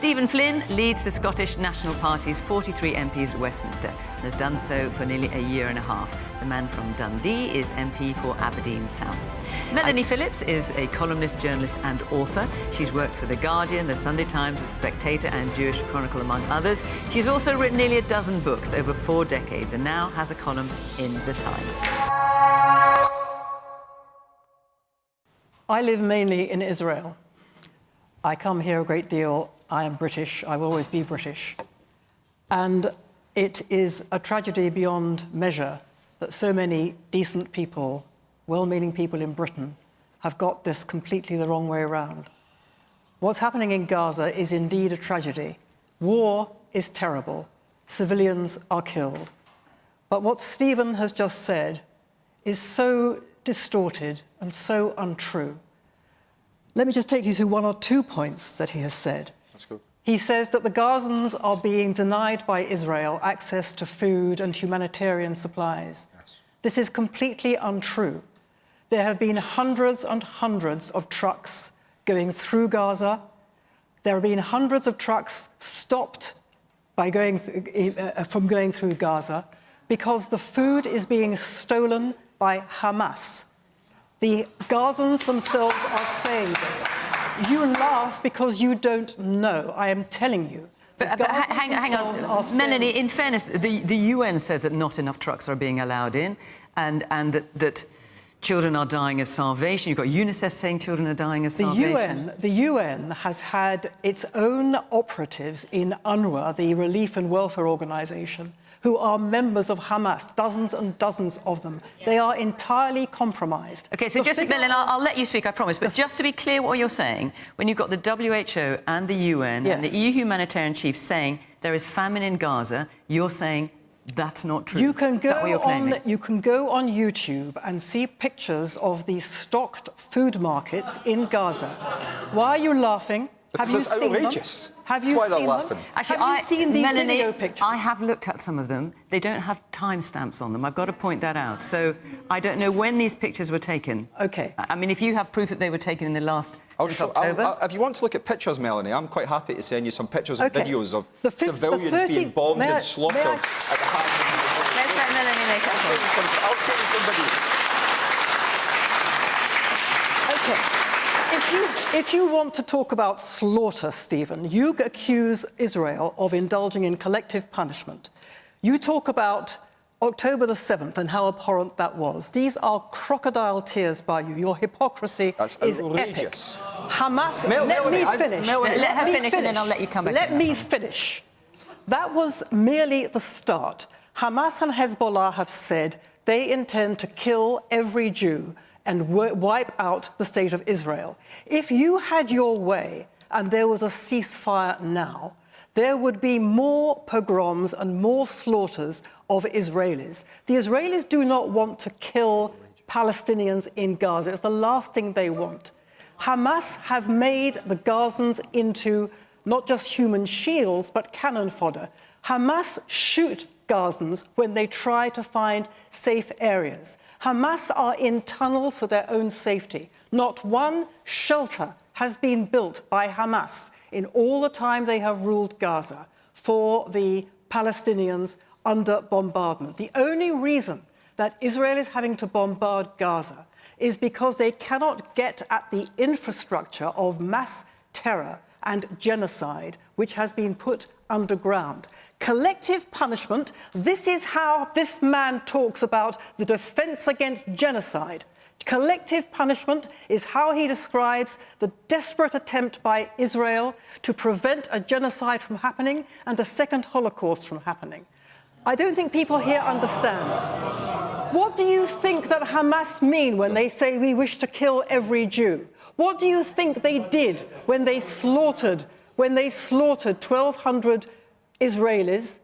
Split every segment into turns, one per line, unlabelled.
Stephen Flynn leads the Scottish National Party's 43 MPs at Westminster and has done so for nearly a year and a half. The man from Dundee is MP for Aberdeen South. Melanie Phillips is a columnist, journalist and author. She's worked for The Guardian, The Sunday Times, The Spectator and Jewish Chronicle, among others. She's also written nearly a dozen books over 4 decades and now has a column in The Times.
I live mainly in Israel. I come here a great deal. I am British. I will always be British. And it is a tragedy beyond measure that so many decent people, well-meaning people in Britain, have got this completely the wrong way around. What's happening in Gaza is indeed a tragedy. War is terrible. Civilians are killed. But what Stephen has just said is so distorted and so untrue. Let me just take you through 1 or 2 points that he has said.
That's good.
He says that the Gazans are being denied by Israel access to food and humanitarian supplies.
Yes.
This is completely untrue. There have been hundreds and hundreds of trucks going through Gaza. There have been hundreds of trucks stopped by from going through Gaza because the food is being stolen by Hamas. The Gazans themselves are saying this. You laugh because you don't know. I am telling you.
But hang on. Melanie, in fairness, the UN says that not enough trucks are being allowed in and that children are dying of starvation. You've got UNICEF saying children are dying of starvation.
The UN has had its own operatives in UNRWA, the Relief and Welfare Organization, who are members of Hamas, dozens and dozens of them. They are entirely compromised.
OK, so just, Melanie, I'll let you speak, I promise, but just to be clear what you're saying, when you've got the WHO and the UN and the EU humanitarian chief saying there is famine in Gaza, you're saying that's not true.
You can go on YouTube and see pictures of the stocked food markets in Gaza. Why are you laughing?
Have you seen them?
Have you seen them?
Actually,
have you seen these
Melanie,
video pictures?
I have looked at some of them. They don't have timestamps on them. I've got to point that out. So I don't know when these pictures were taken.
OK.
I mean, if you have proof that they were taken in the last October...
if you want to look at pictures, Melanie, I'm quite happy to send you some pictures and videos of civilians being bombed and slaughtered at the hands of the...
Let's let Melanie make it.
I'll show you some videos.
OK. If you want to talk about slaughter, Stephen, you accuse Israel of indulging in collective punishment. You talk about October the 7th and how abhorrent that was. These are crocodile tears by you. Your hypocrisy is
outrageous.
Epic. Hamas, let me finish.
Let her finish and then I'll let you come back.
Let me finish. That was merely the start. Hamas and Hezbollah have said they intend to kill every Jew and wipe out the state of Israel. If you had your way and there was a ceasefire now, there would be more pogroms and more slaughters of Israelis. The Israelis do not want to kill Palestinians in Gaza. It's the last thing they want. Hamas have made the Gazans into not just human shields, but cannon fodder. Hamas shoot Gazans when they try to find safe areas. Hamas are in tunnels for their own safety. Not one shelter has been built by Hamas in all the time they have ruled Gaza for the Palestinians under bombardment. The only reason that Israel is having to bombard Gaza is because they cannot get at the infrastructure of mass terror and genocide which has been put underground. Collective punishment, this is how this man talks about the defence against genocide. Collective punishment is how he describes the desperate attempt by Israel to prevent a genocide from happening and a second Holocaust from happening. I don't think people here understand. What do you think that Hamas mean when they say we wish to kill every Jew? What do you think they did when they slaughtered 1,200 Israelis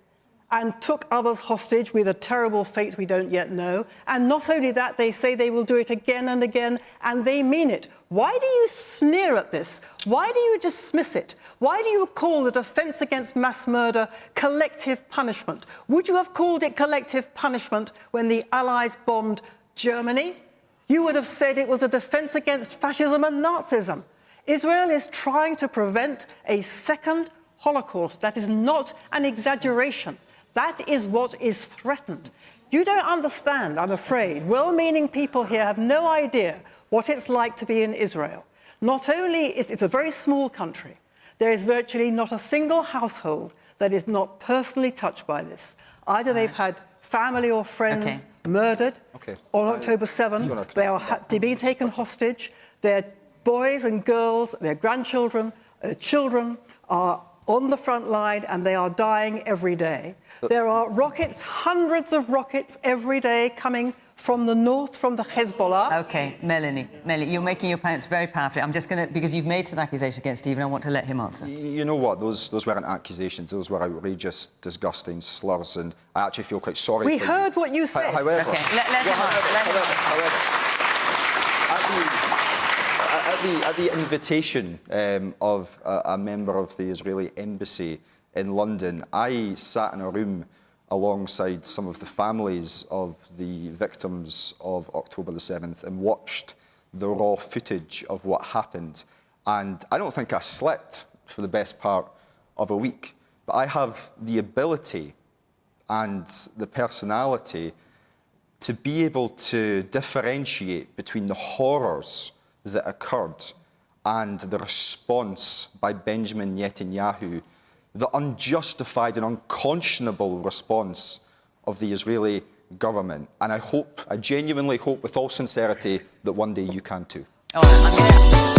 and took others hostage with a terrible fate we don't yet know? And not only that, they say they will do it again and again, and they mean it. Why do you sneer at this? Why do you dismiss it? Why do you call the defence against mass murder collective punishment? Would you have called it collective punishment when the Allies bombed Germany? You would have said it was a defence against fascism and Nazism. Israel is trying to prevent a second Holocaust. That is not an exaggeration. That is what is threatened. You don't understand, I'm afraid. Well-meaning people here have no idea what it's like to be in Israel. Not only is it a very small country, there is virtually not a single household that is not personally touched by this. Either they've had family or friends murdered on October 7. They're being taken hostage. Their boys and girls, their grandchildren, children are on the front line and they are dying every day. There are rockets, hundreds of rockets every day coming from the north, from the Hezbollah.
OK, Melanie, you're making your points very powerfully. I'm just going to, because you've made some accusations against Stephen, I want to let him answer.
You know what? Those weren't accusations. Those were outrageous, disgusting slurs, and I actually feel quite sorry for you.
We heard what you said.
However, at the invitation of a member of the Israeli embassy in London, I sat in a room alongside some of the families of the victims of October the 7th and watched the raw footage of what happened. And I don't think I slept for the best part of a week, but I have the ability and the personality to be able to differentiate between the horrors that occurred and the response by Benjamin Netanyahu, the unjustified and unconscionable response of the Israeli government. And I genuinely hope with all sincerity that one day you can too.
All right,